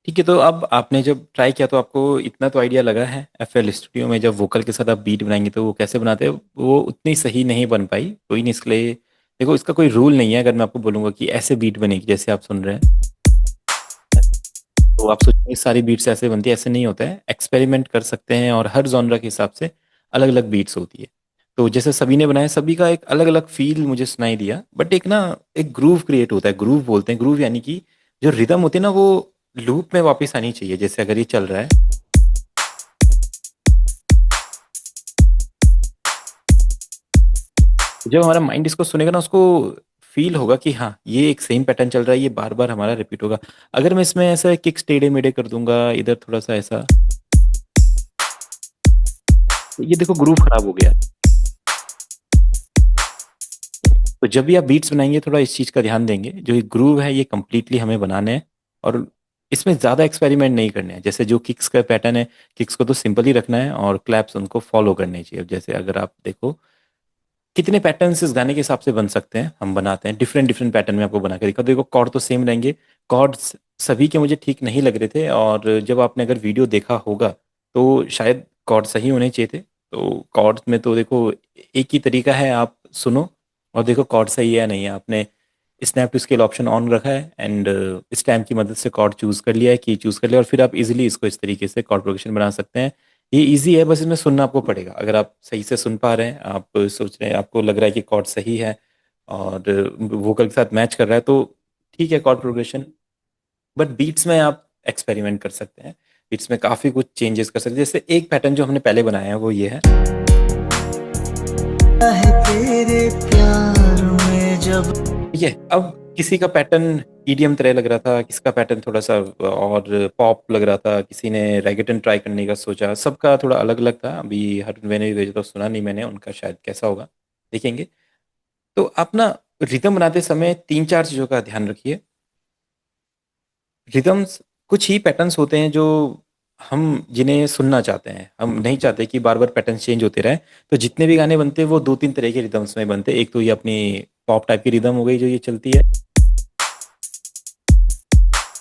ठीक है, तो अब आपने जब ट्राई किया तो आपको इतना तो आइडिया लगा है एफएल स्टूडियो में जब वोकल के साथ आप बीट बनाएंगे तो वो कैसे बनाते हैं, वो उतनी सही नहीं बन पाई। कोई नहीं, इसके लिए देखो इसका कोई रूल नहीं है। अगर मैं आपको बोलूंगा कि ऐसे बीट बनेगी जैसे आप सुन रहे हैं, तो आप सोचेंगे सारी बीट्स ऐसे बनती है, ऐसे नहीं होता है। एक्सपेरिमेंट कर सकते हैं और हर जॉनरा के हिसाब से अलग अलग बीट्स होती है। तो जैसे सभी ने बनाया, सभी का एक अलग अलग फील मुझे सुनाई दिया, बट एक ना एक ग्रूव क्रिएट होता है। ग्रूव बोलते हैं, ग्रूव यानी कि जो रिदम होती है ना वो लूप में वापस आनी चाहिए। जैसे अगर ये चल रहा है, जब हमारा माइंड इसको सुनेगा ना उसको फील होगा कि हाँ ये एक सेम पैटर्न चल रहा है, ये बार बार हमारा रिपीट होगा। अगर मैं इसमें ऐसा किक टेढ़े मेढ़े कर दूंगा, इधर थोड़ा सा ऐसा, तो ये देखो ग्रूव खराब हो गया। तो जब भी आप बीट्स बनाएंगे थोड़ा इस चीज़ का ध्यान देंगे, जो ये ग्रूव है ये कंप्लीटली हमें बनाने हैं। और इसमें ज़्यादा एक्सपेरिमेंट नहीं करने हैं। जैसे जो किक्स का पैटर्न है, किक्स को तो सिंपल ही रखना है और क्लैप्स उनको फॉलो करने चाहिए। अब जैसे अगर आप देखो कितने पैटर्न्स इस गाने के हिसाब से बन सकते हैं, हम बनाते हैं डिफरेंट डिफरेंट पैटर्न में। आपको बना के दिखा, देखो कॉर्ड तो सेम रहेंगे। कॉर्ड्स सभी के मुझे ठीक नहीं लग रहे थे, और जब आपने अगर वीडियो देखा होगा तो शायद कॉर्ड सही होने चाहिए थे। तो कॉर्ड्स में तो देखो एक ही तरीका है, आप सुनो और देखो कॉर्ड सही है या नहीं है। आपने snap to scale option on रखा है एंड इस टाइम की मदद से कॉर्ड चूज कर लिया है, की चूज कर लिया, और फिर आप इजीली इसको इस तरीके से कॉर्ड प्रोग्रेशन बना सकते हैं। ये इजी है, बस इसमें सुनना आपको पड़ेगा। अगर आप सही से सुन पा रहे हैं, आप सोच रहे हैं, आपको लग रहा है कि कॉर्ड सही है और वोकल के साथ मैच कर रहा है, तो ठीक है कॉर्ड प्रोग्रेशन। बट बीट्स में आप एक्सपेरिमेंट कर सकते हैं। बीट्स में काफ़ी कुछ चेंजेस कर सकते हैं। जैसे एक पैटर्न जो हमने पहले बनाया है वो ये है, है तेरे प्यार में जब ठीक है। अब किसी का पैटर्न ईडीएम तरह लग रहा था, किसी का पैटर्न थोड़ा सा और पॉप लग रहा था, किसी ने रैगेटन ट्राई करने का सोचा, सबका थोड़ा अलग अलग था। अभी हर मैंने भेजा तो सुना नहीं मैंने उनका, शायद कैसा होगा देखेंगे। तो आप ना रिदम बनाते समय तीन चार चीज़ों का ध्यान रखिए। रिदम्स कुछ ही पैटर्न्स होते हैं जो हम जिन्हें सुनना चाहते हैं। हम नहीं चाहते कि बार बार पैटर्न चेंज होते रहे। तो जितने भी गाने बनते हैं वो दो तीन तरह के रिदम्स में बनते हैं। एक तो ये अपनी पॉप टाइप की रिदम हो गई जो ये चलती है,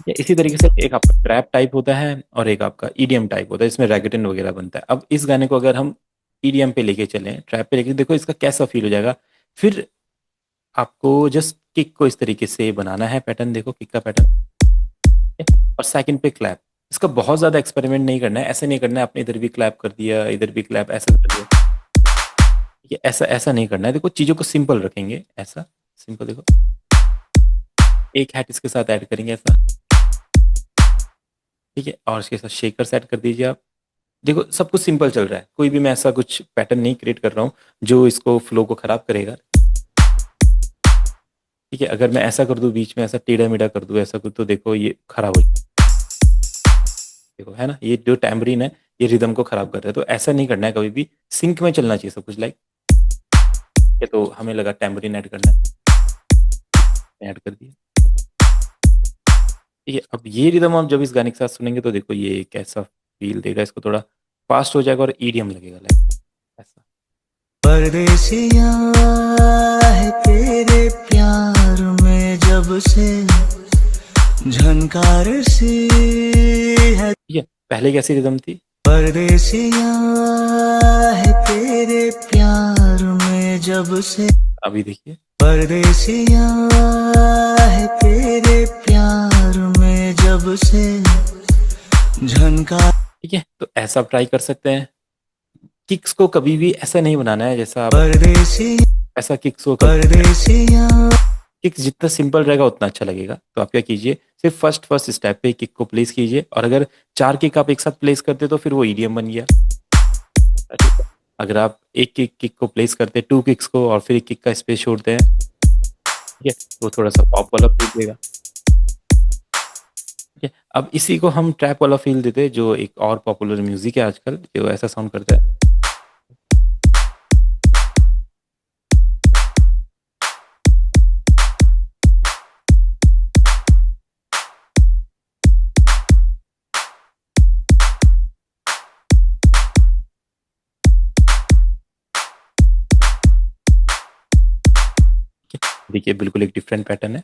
या इसी तरीके से एक आपका ट्रैप टाइप होता है और एक आपका ईडीएम टाइप होता है, इसमें रैगेटन वगैरह बनता है। अब इस गाने को अगर हम ईडीएम पे लेके चलें, ट्रैप पे लेके, देखो इसका कैसा फील हो जाएगा। फिर आपको जस्ट किक को इस तरीके से बनाना है पैटर्न, देखो किक का पैटर्न, और सेकंड पे क्लैप। इसका बहुत ज्यादा एक्सपेरिमेंट नहीं करना है, ऐसे नहीं करना है आपने इधर भी क्लैप कर दिया इधर भी क्लैप ऐसा कर दिया। ये ऐसा ऐसा नहीं करना है। देखो चीजों को सिंपल रखेंगे, ऐसा सिंपल। देखो एक हैट इसके साथ ऐड करेंगे ऐसा, ठीक है, और इसके साथ शेकर सेट कर दीजिए आप। देखो सब कुछ सिंपल चल रहा है, कोई भी मैं ऐसा कुछ पैटर्न नहीं क्रिएट कर रहा हूँ जो इसको फ्लो को खराब करेगा। ठीक है, अगर मैं ऐसा कर दूं बीच में, ऐसा टेढ़ा मेढ़ा कर दूं ऐसा कुछ, तो देखो ये खराब हो जाए। देखो है ना, ये जो टैम्बरीन है ये रिदम को खराब कर रहा है। तो ऐसा नहीं करना है, कभी भी सिंक में चलना चाहिए सब कुछ। लाइक ये तो हमें लगा टैम्बरीन ऐड करना है, ऐड कर दिया। ठीक है, अब ये रिदम आप जब इस गाने के साथ सुनेंगे तो देखो ये कैसा फील देगा। इसको थोड़ा फास्ट हो जाएगा और ईडीएम लगेगा, लाइक ऐसा। परदेसिया है तेरे प्यार में जब से झनकार सी है। ठीक है, पहले कैसी रिदम थी, परदेसिया है तेरे प्यार में जब से, अभी देखिए। परदेसिया है तेरे प्यार में जब से झनकार। ठीक है, तो ऐसा आप ट्राई कर सकते हैं। किक्स को कभी भी ऐसा नहीं बनाना है जैसा आप, परदेसी ऐसा किक्स को परदेसिया किक्स जितना सिंपल रहेगा उतना अच्छा लगेगा। तो आप क्या कीजिए, सिर्फ फर्स्ट फर्स्ट स्टेप पे किक को प्लेस कीजिए, और अगर चार किक आप एक साथ प्लेस करते तो फिर वो ईडीएम बन गया। ठीक है, अगर आप एक किक किक को प्लेस करते टू किक्स को और फिर एक किक का स्पेस छोड़ते हैं, ठीक है, वो थोड़ा सा पॉप वाला फील देगा। ठीक है, अब इसी को हम ट्रैप वाला फील देते हैं, जो एक और पॉपुलर म्यूजिक है आजकल जो ऐसा साउंड करता है। देखिए बिल्कुल एक डिफरेंट पैटर्न है।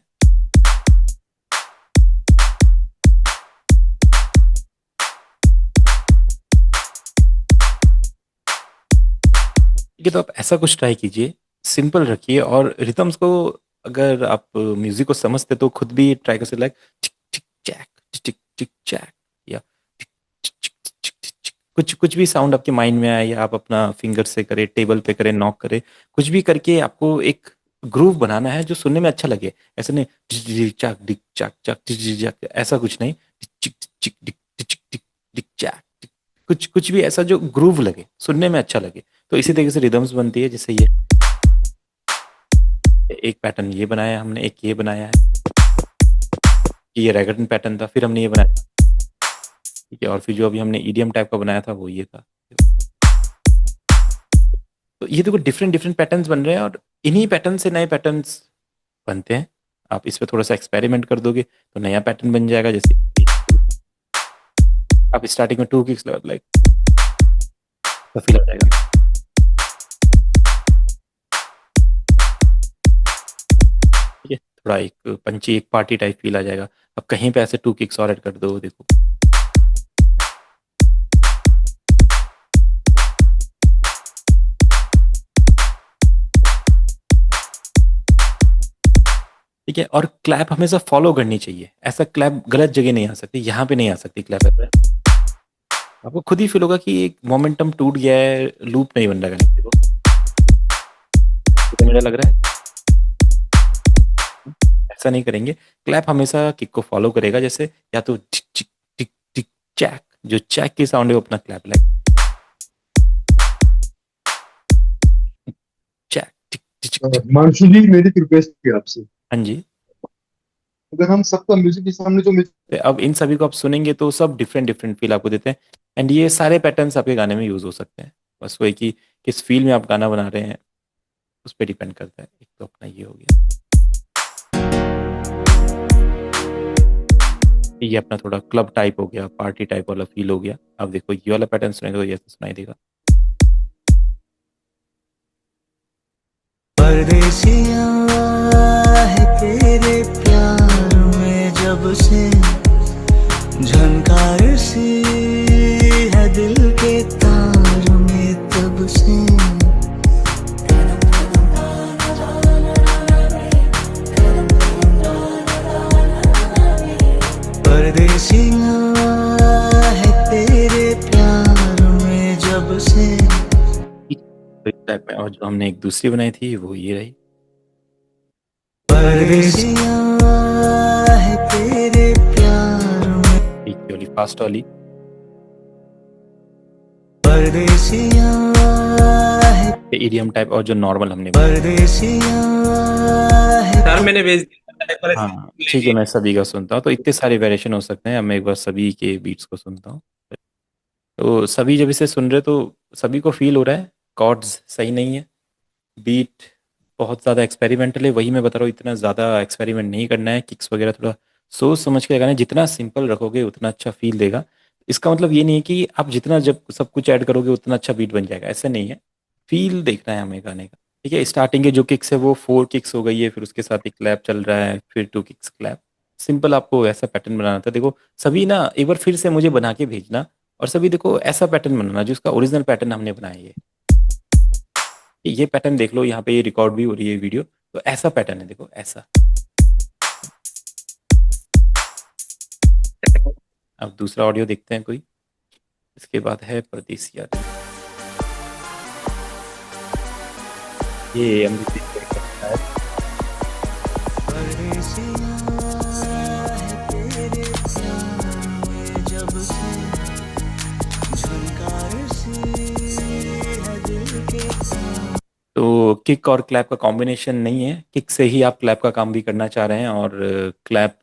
ठीक है, तो आप ऐसा कुछ ट्राई कीजिए, सिंपल रखिए और रिदम्स को, अगर आप म्यूजिक को समझते तो खुद भी ट्राई कर सकते, लाइक टिक टिक चैक, टिक टिक चैक, या टिक टिक टिक टिक टिक टिक। कुछ कुछ भी साउंड आपके माइंड में आए, या आप अपना फिंगर से करें, टेबल पे करें, नॉक करें, कुछ भी करके आपको एक ग्रूव बनाना है जो सुनने में अच्छा लगे। ऐसा नहीं डिक डिक चाक डिक चाक चाक डिक डिक चाक, ऐसा कुछ नहीं, टिक टिक डिक टिक टिक डिक चाक, कुछ कुछ भी ऐसा जो ग्रूव लगे, सुनने में अच्छा लगे। तो इसी तरीके से रिदम्स बनती है, जैसे ये एक पैटर्न ये बनाया हमने, एक ये बनाया है, कि ये रैगटन पैटर्न था, फिर हमने ये बनाया, ठीक है, और फिर जो अभी हमने ईडीएम टाइप का बनाया था वो ये था। तो ये देखो डिफरेंट डिफरेंट पैटर्न्स बन रहे हैं, और इन्हीं पैटर्न से नए पैटर्न्स बनते हैं। आप इस पे थोड़ा सा एक्सपेरिमेंट कर दोगे तो नया पैटर्न बन जाएगा। जैसे आप स्टार्टिंग में टू किक्स लाइक, तो फील आ जाएगा, ठीक है, थोड़ा एक पंची, एक पार्टी टाइप फील आ जाएगा। अब कहीं पे ऐसे टू किक्स और ऐड कर दो, देखो, ठीक है। और क्लैप हमेशा फॉलो करनी चाहिए, ऐसा क्लैप गलत जगह नहीं आ सकती, यहाँ पे नहीं आ सकती क्लैप ऐसे। आपको खुद ही फील होगा कि एक मोमेंटम टूट गया है, लूप नहीं बन रहा है, देखो, तो मुझे लग रहा है ऐसा नहीं करेंगे। क्लैप हमेशा किक को फॉलो करेगा, जैसे या तो टिक टिक टिक टिक चैक, जो चैक की साउंड है वो अपना क्लैप लाइक चैक टिक टिक टिक टिक। हिमांशु जी, मेरी एक रिक्वेस्ट थी आपसे। हाँ जी। अगर हम सबका म्यूजिक के सामने जो म्यूजिक तो अब इन सभी को आप सुनेंगे तो सब डिफरेंट डिफरेंट फील आपको देते हैं, एंड ये सारे पैटर्न्स आपके गाने में यूज हो सकते हैं। बस वही कि किस फील में आप गाना बना रहे हैं उस पर डिपेंड करता है। एक तो अपना ये हो गया, ये अपना थोड़ा क्लब टाइप हो गया, पार्टी टाइप वाला फील हो गया। अब देखो ये वाला पैटर्न सुनेंगे तो ये ऐसा सुनाई देगा। परदेसिया है तेरे प्यार में जब से, झनकार सी है दिल के तार में तब से। परदेसिया है तेरे प्यार में जब से। तो इस टाइप में, और जो हमने एक दूसरी बनाई थी वो ये रही। परदेसिया है तेरे प्यार में, एक ये वाली फास्ट वाली, परदेसिया है, ईडीएम टाइप, और जो नॉर्मल हमने परदेसिया है। सर मैंने भेज दिया। हाँ ठीक है, मैं सभी का सुनता हूँ, तो इतने सारे वेरिएशन हो सकते हैं। अब मैं एक बार सभी के बीट्स को सुनता हूँ। तो सभी जब इसे सुन रहे तो सभी को फील हो रहा है कॉर्ड्स सही नहीं है, बीट बहुत ज़्यादा एक्सपेरिमेंटल है। वही मैं बता रहा हूँ, इतना ज़्यादा एक्सपेरिमेंट नहीं करना है, किक्स वगैरह थोड़ा सोच समझ के लगाना है। जितना सिंपल रखोगे उतना अच्छा फील देगा। इसका मतलब ये नहीं है कि आप जितना जब सब कुछ ऐड करोगे उतना अच्छा बीट बन जाएगा, ऐसा नहीं है। फील देखना है हमें गाने का, ठीक है। स्टार्टिंग के जो किक्स है वो 4 किक्स हो गई है, फिर उसके साथ एक क्लैप चल रहा है, फिर 2 किक्स क्लैप। सिंपल आपको ऐसा पैटर्न बनाना था। देखो सभी ना एक बार फिर से मुझे बना के भेजना, और सभी देखो ऐसा पैटर्न बनाना जो उसका ओरिजिनल पैटर्न हमने बनाया है। ये पैटर्न देख लो, यहाँ पे ये रिकॉर्ड भी हो रही है वीडियो, तो ऐसा पैटर्न है, देखो ऐसा। अब दूसरा ऑडियो देखते हैं कोई। इसके बाद है परदेसिया, ये अमृत सिंह का है। परदेसिया है तेरे प्यार में जब से, झनकार सी है दिल के तार। तो किक और क्लैप का कॉम्बिनेशन नहीं है, किक से ही आप क्लैप का काम भी करना चाह रहे हैं, और क्लैप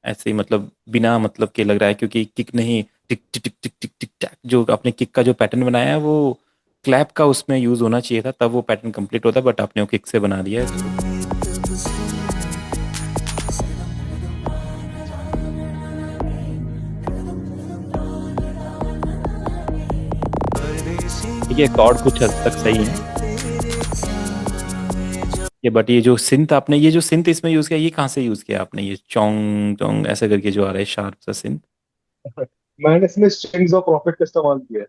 ऐसे ही मतलब बिना मतलब के लग रहा है, क्योंकि किक नहीं, टिक टिक टिक टिक टिक टिक टैक, जो आपने किक का जो पैटर्न बनाया है वो क्लैप का उसमें यूज होना चाहिए था, तब वो पैटर्न कंप्लीट होता, बट आपने वो किक से बना दिया है। ठीक है, कॉर्ड कुछ हद तक सही है ये, बट ये जो सिंथ आपने, ये जो सिंथ इसमें यूज किया, ये कहाँ से यूज किया आपने? ये चोंग चोंग ऐसे करके जो आ रहा है शार्प सा सिंथ, मैंने इसमें स्ट्रिंग्स ऑफ प्रॉफिट का इस्तेमाल किया है।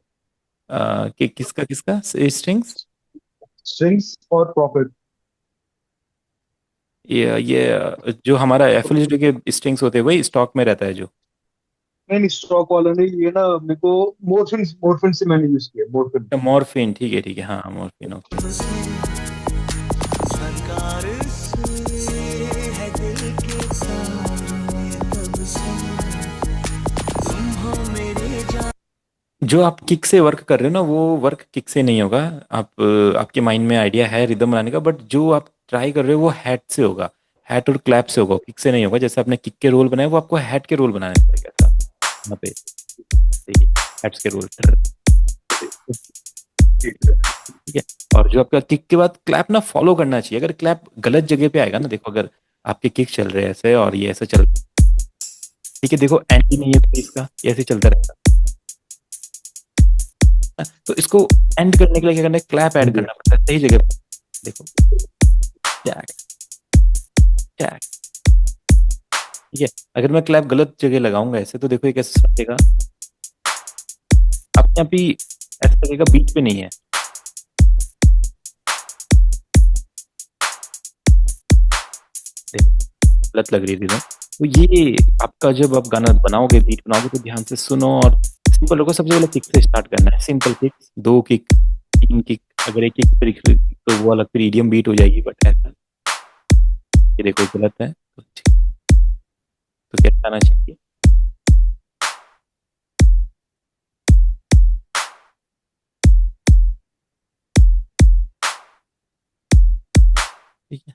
कि किसका किसका स्ट्रिंग्स? स्ट्रिंग्स और प्रॉफिट। ये जो हमारा एफएल के स्ट्रिंग्स होते हैं वही स्टॉक में रहता है जो। नहीं नहीं, स्टॉक वाला नहीं, ये ना मेरे को मोरफिन, मोरफिन से मैंने यूज किया, मोरफिन। मॉर्फिन, ठीक है, हाँ मॉर्फिन, ओके। सरकार से है दिल के तार में तब से तुम हो मेरे जान। जो आप किक से वर्क कर रहे हो ना वो वर्क किक से नहीं होगा। आप आपके माइंड में आइडिया है रिदम बनाने का, बट जो आप ट्राई कर रहे हो वो हैट से होगा। हैट और क्लैप से होगा, किक से नहीं होगा। जैसे आपने किक के रोल बनाए वो आपको हैट के रोल बनाने पड़ेगा ऐसा। यहाँ पे देखिए, हैट्स के रोल, ठीक है। ठीक है। और जो आपका किक के बाद क्लैप ना फॉलो करना चाहिए। अगर क्लैप गलत जगह पे आएगा ना, देखो अगर आपके किक चल रहे हैं ऐसे और ये ऐसे चल, ठीक है, देखो एंड ही नहीं है कोई इसका, ये ऐसे चलता रहेगा। तो इसको एंड करने के लिए क्या करना है, क्लैप हाँ ऐड जी। करना पड़ता है सही जगह पे। देखो, टैग टैग, ठीक है। अगर मैं क्लैप गलत जगह लगाऊंगा ऐसे, तो देखो ये कैसे सुनेगा, अपने आप ही ऐसे लगेगा बीच पे नहीं है। देखो, गलत लग रही थी ना। तो ये आपका जब आप गाना बनाओगे, बीट बनाओगे, तो ध्यान से सुनो और सिंपल होगा। सबसे पहले किक से स्टार्ट करना है, सिंपल किक, दो किक, तीन किक। अगर एक किक फिर तो वो अलग फिर ईडीएम बीट हो जाएगी, बट ऐसा ये देखो गलत है तो ठीक, तो क्या करना चाहिए, ठीक है।